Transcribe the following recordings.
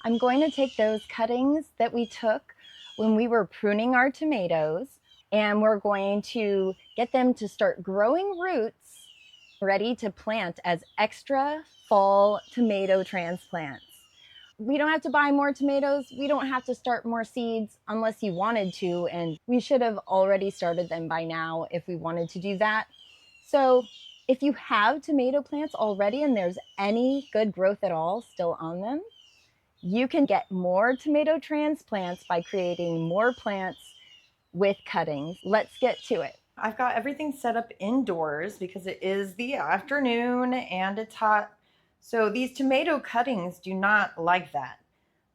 I'm going to take those cuttings that we took when we were pruning our tomatoes, and we're going to get them to start growing roots ready to plant as extra fall tomato transplants. We don't have to buy more tomatoes. We don't have to start more seeds unless you wanted to, and we should have already started them by now if we wanted to do that. So if you have tomato plants already and there's any good growth at all still on them, you can get more tomato transplants by creating more plants with cuttings. Let's get to it. I've got everything set up indoors because it is the afternoon and it's hot. So these tomato cuttings do not like that.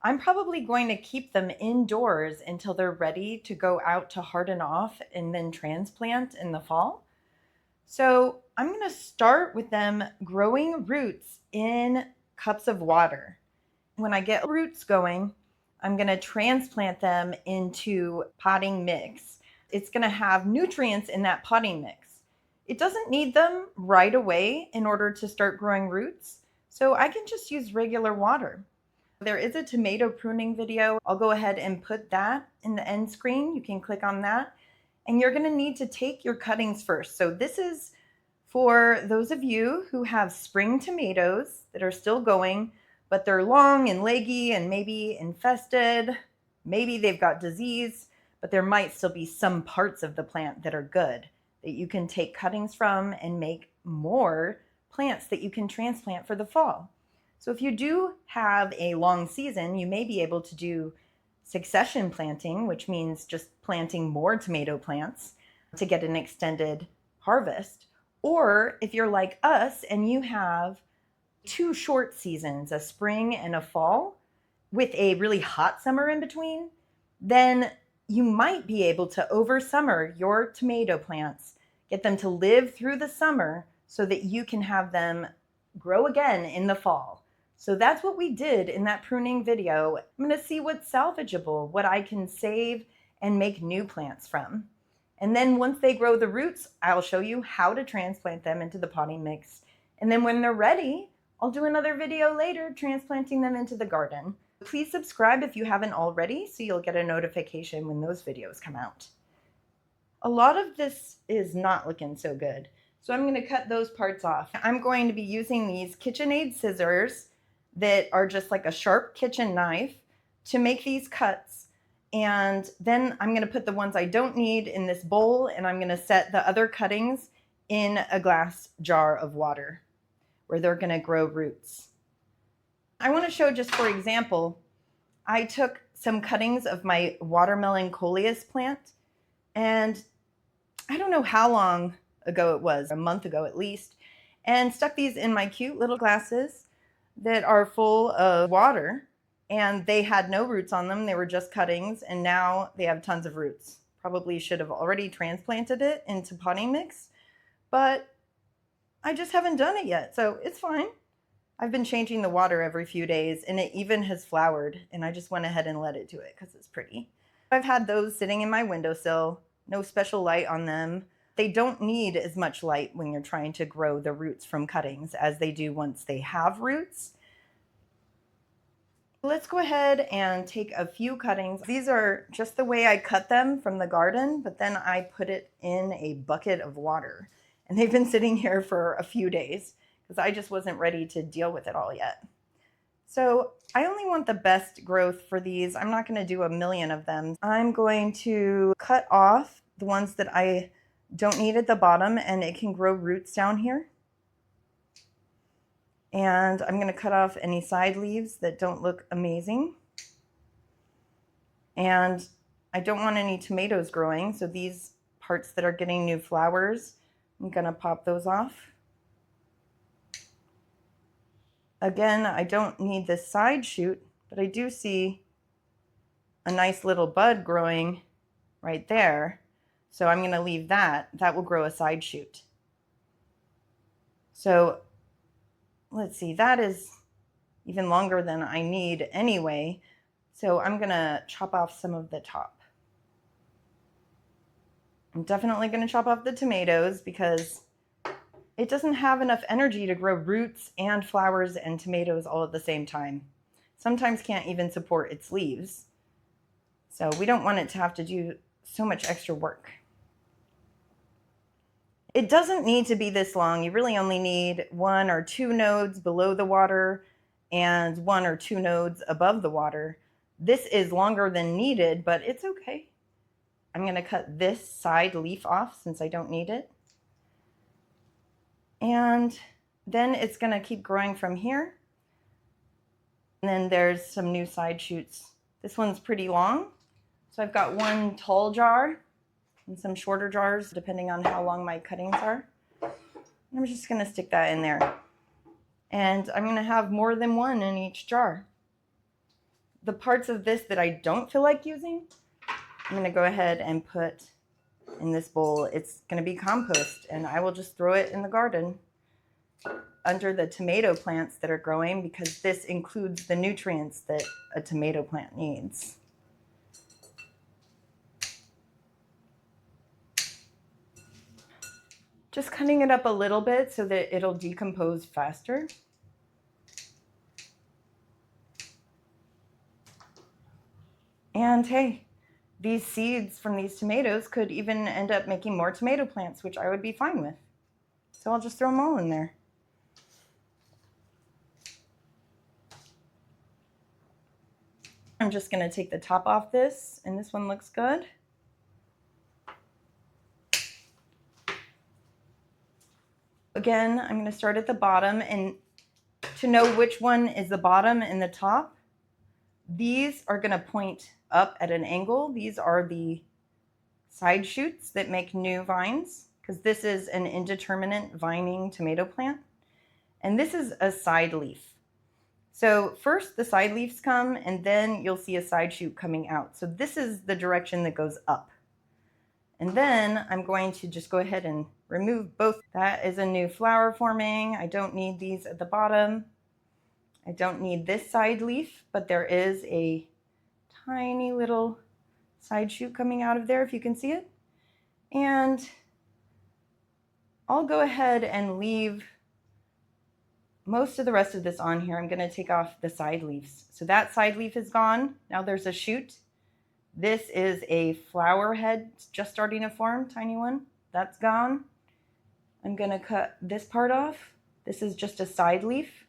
I'm probably going to keep them indoors until they're ready to go out to harden off and then transplant in the fall. So I'm going to start with them growing roots in cups of water. When I get roots going, I'm going to transplant them into potting mix. It's going to have nutrients in that potting mix. It doesn't need them right away in order to start growing roots, so I can just use regular water. There is a tomato pruning video. I'll go ahead and put that in the end screen. You can click on that. And you're going to need to take your cuttings first. So this is for those of you who have spring tomatoes that are still going, but they're long and leggy and maybe infested. Maybe they've got disease, but there might still be some parts of the plant that are good that you can take cuttings from and make more plants that you can transplant for the fall. So if you do have a long season, you may be able to do succession planting, which means just planting more tomato plants to get an extended harvest. Or if you're like us and you have two short seasons, a spring and a fall, with a really hot summer in between, then you might be able to oversummer your tomato plants, get them to live through the summer so that you can have them grow again in the fall. So that's what we did in that pruning video. I'm going to see what's salvageable, what I can save and make new plants from. And then once they grow the roots, I'll show you how to transplant them into the potting mix. And then when they're ready, I'll do another video later transplanting them into the garden. Please subscribe if you haven't already so you'll get a notification when those videos come out. A lot of this is not looking so good, so I'm going to cut those parts off. I'm going to be using these KitchenAid scissors that are just like a sharp kitchen knife to make these cuts. And then I'm going to put the ones I don't need in this bowl, and I'm going to set the other cuttings in a glass jar of water where they're going to grow roots. I want to show, just for example, I took some cuttings of my watermelon coleus plant, and I don't know how long ago it was, a month ago at least, and stuck these in my cute little glasses that are full of water, and they had no roots on them. They were just cuttings, and now they have tons of roots. Probably should have already transplanted it into potting mix, but I just haven't done it yet, so it's fine. I've been changing the water every few days, and it even has flowered, and I just went ahead and let it do it because it's pretty. I've had those sitting in my windowsill, no special light on them. They don't need as much light when you're trying to grow the roots from cuttings as they do once they have roots. Let's go ahead and take a few cuttings. These are just the way I cut them from the garden, but then I put it in a bucket of water. And they've been sitting here for a few days because I just wasn't ready to deal with it all yet. So I only want the best growth for these. I'm not going to do a million of them. I'm going to cut off the ones that I don't need at the bottom, and it can grow roots down here. And I'm going to cut off any side leaves that don't look amazing. And I don't want any tomatoes growing, so these parts that are getting new flowers, I'm going to pop those off. Again, I don't need this side shoot, but I do see a nice little bud growing right there. So I'm going to leave that. That will grow a side shoot. So let's see, that is even longer than I need anyway. So I'm going to chop off some of the top. I'm definitely going to chop off the tomatoes because it doesn't have enough energy to grow roots and flowers and tomatoes all at the same time. sometimes can't even support its leaves. So we don't want it to have to do so much extra work. It doesn't need to be this long. You really only need 1 or 2 nodes below the water and 1 or 2 nodes above the water. This is longer than needed, but it's okay. I'm going to cut this side leaf off since I don't need it. And then it's going to keep growing from here. And then there's some new side shoots. This one's pretty long. So I've got 1 tall jar and some shorter jars, depending on how long my cuttings are. I'm just going to stick that in there. And I'm going to have more than 1 in each jar. The parts of this that I don't feel like using, I'm going to go ahead and put in this bowl. It's going to be compost, and I will just throw it in the garden under the tomato plants that are growing, because this includes the nutrients that a tomato plant needs. Just cutting it up a little bit so that it'll decompose faster. And hey, these seeds from these tomatoes could even end up making more tomato plants, which I would be fine with. So I'll just throw them all in there. I'm just going to take the top off this, and this one looks good. Again, I'm going to start at the bottom, and to know which one is the bottom and the top, these are going to point up at an angle. These are the side shoots that make new vines, because this is an indeterminate vining tomato plant, and this is a side leaf. So first the side leaves come, and then you'll see a side shoot coming out. So this is the direction that goes up. And then I'm going to just go ahead and remove both. That is a new flower forming. I don't need these at the bottom. I don't need this side leaf, but there is a tiny little side shoot coming out of there, if you can see it. And I'll go ahead and leave most of the rest of this on here. I'm going to take off the side leaves. So that side leaf is gone. Now there's a shoot. This is a flower head just starting to form, tiny one. That's gone. I'm going to cut this part off. This is just a side leaf.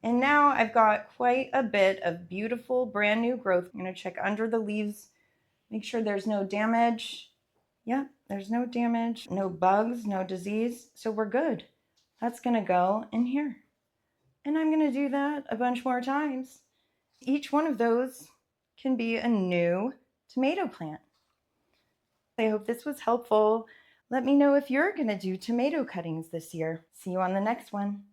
And now I've got quite a bit of beautiful brand new growth. I'm going to check under the leaves, make sure there's no damage. Yeah, there's no damage, no bugs, no disease. So we're good. That's going to go in here. And I'm going to do that a bunch more times. Each one of those can be a new tomato plant. I hope this was helpful. Let me know if you're going to do tomato cuttings this year. See you on the next one.